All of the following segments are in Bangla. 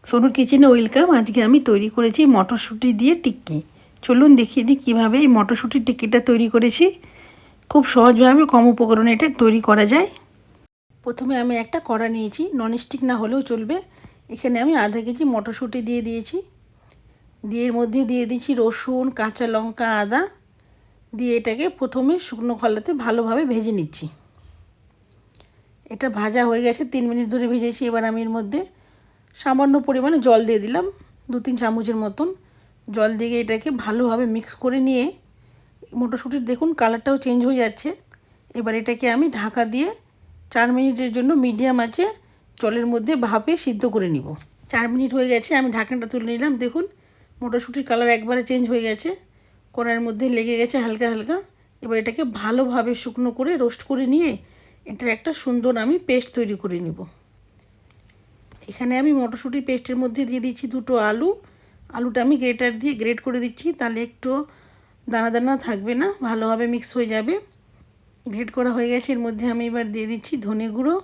সোনুর কিচেনে ওয়েলকাম। আজকে আমি তৈরি করেছি মটরশুঁটি দিয়ে টিক্কি। চলুন দেখিয়ে দিই কীভাবে এই মটরশুঁটির টিক্কিটা তৈরি করেছি। খুব সহজভাবে কম উপকরণে এটা তৈরি করা যায়। প্রথমে আমি একটা কড়া নিয়েছি, ননস্টিক না হলেও চলবে। এখানে আমি আধা কেজি মটরশুঁটি দিয়ে দিয়েছি। দিয়ে এর মধ্যে দিয়ে দিচ্ছি রসুন, কাঁচা লঙ্কা, আদা দিয়ে এটাকে প্রথমে শুকনো খোলাতে ভালোভাবে ভেজে নিচ্ছি। এটা ভাজা হয়ে গেছে, 3 মিনিট ধরে ভেজেছি। এবার আমি এর মধ্যে সামান্য পরিমাণে জল দিয়ে দিলাম, 2-3 চামচের মতন জল দিয়ে এটাকে ভালোভাবে মিক্স করে নিয়ে মটরশুঁটির দেখুন কালারটাও চেঞ্জ হয়ে যাচ্ছে। এবার এটাকে আমি ঢাকা দিয়ে 4 মিনিটের জন্য মিডিয়াম আঁচে জলের মধ্যে ভাপে সিদ্ধ করে নিব। 4 মিনিট হয়ে গেছে, আমি ঢাকনাটা তুলে নিলাম। দেখুন মটরশুঁটির কালার একবারে চেঞ্জ হয়ে গেছে, কড়াইয়ের মধ্যে লেগে গেছে হালকা হালকা। এবার এটাকে ভালোভাবে শুকনো করে রোস্ট করে নিয়ে এটার একটা সুন্দর আমি পেস্ট তৈরি করে নিব। এখানে আমি মটরশুঁটির পেস্টের মধ্যে দিয়ে দিচ্ছি 2টো আলু। আলুটা আমি গ্রেটার দিয়ে গ্রেট করে দিচ্ছি, তাহলে একটু দানা দানা থাকবে না, ভালোভাবে মিক্স হয়ে যাবে। গ্রেট করা হয়ে গেছে। এর মধ্যে আমি এবার দিয়ে দিচ্ছি ধনে গুঁড়ো,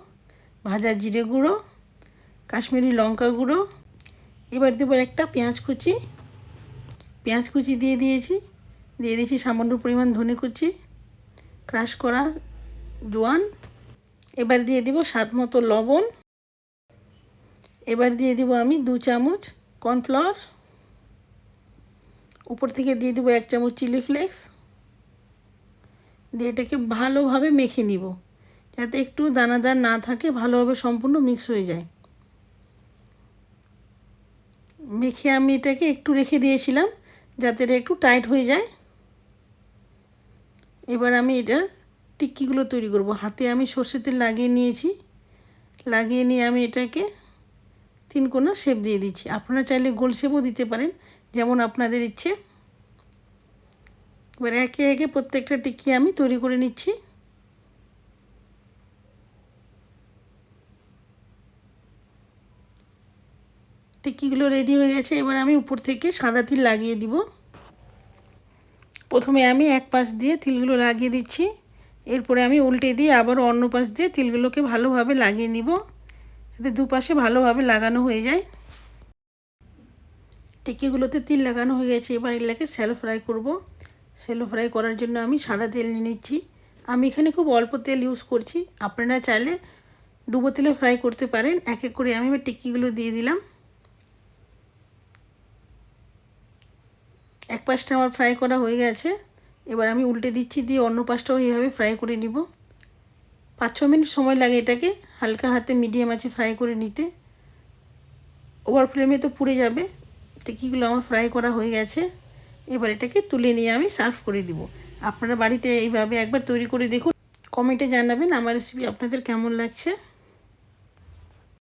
ভাজা জিরে গুঁড়ো, কাশ্মীরি লঙ্কা গুঁড়ো। এবার দেবো একটা পেঁয়াজ কুচি দিয়ে দিয়েছি সামান্য পরিমাণ ধনে কুচি, ক্রাশ করা জোয়ান। এবার দিয়ে দিব স্বাদ মতো লবণ। এবার দিয়ে দিব আমি 2 চামচ কর্নফ্লাওয়ার। উপর থেকে দিয়ে দেবো 1 চামচ চিলি ফ্লেক্স। দিয়ে এটাকে ভালোভাবে মেখে নিব, যাতে একটু দানাদার না থাকে, ভালোভাবে সম্পূর্ণ মিক্স হয়ে যায়। মেখে আমি এটাকে একটু রেখে দিয়েছিলাম যাতে এটা একটু টাইট হয়ে যায়। এবার আমি এটার টিক্কিগুলো তৈরি করব। হাতে আমি সরষের তেল লাগিয়ে নিয়েছি। লাগিয়ে নিয়ে আমি এটাকে 3 কোণা শেপ দিয়ে দিচ্ছি। আপনারা চাইলে গোল শেপও দিতে পারেন, যেমন আপনাদের ইচ্ছে। এবার একে একে প্রত্যেকটা টিক্কি আমি তৈরি করে নিচ্ছি। টিক্কিগুলো রেডি হয়ে গেছে। এবার আমি উপর থেকে সাদা তিল লাগিয়ে দিব। প্রথমে আমি এক পাশ দিয়ে তিলগুলো লাগিয়ে দিচ্ছি, এরপরে আমি উল্টে দিয়ে আবার অন্য পাশ দিয়ে তিলগুলোকে ভালোভাবে লাগিয়ে নিব, যাতে দুপাশে ভালোভাবে লাগানো হয়ে যায়। টিক্কিগুলোতে তিল লাগানো হয়ে গেছে। এবার এগুলোকে শ্যালো ফ্রাই করব। শ্যালো ফ্রাই করার জন্য আমি সাদা তেল নিয়ে নিচ্ছি। আমি এখানে খুব অল্প তেল ইউজ করছি, আপনারা চাইলে ডুবো তেলে ফ্রাই করতে পারেন। এক এক করে আমি টিক্কিগুলো দিয়ে দিলাম। এক পাশটা আমার ফ্রাই করা হয়ে গেছে। এবার আমি উল্টে দিচ্ছি, দিয়ে অন্য পাশটাও এইভাবে ফ্রাই করে নিব। 5-6 মিনিট সময় লাগে এটাকে হালকা হাতে মিডিয়াম আঁচে ফ্রাই করে নিতে, ওভার ফ্লেমে তো পুড়ে যাবে। টিক্কিগুলো আমার ফ্রাই করা হয়ে গেছে। এবার এটাকে তুলে নিয়ে আমি সার্ভ করে দিব। আপনারা বাড়িতে এইভাবে একবার তৈরি করে দেখুন, কমেন্টে জানাবেন আমার রেসিপি আপনাদের কেমন লাগছে।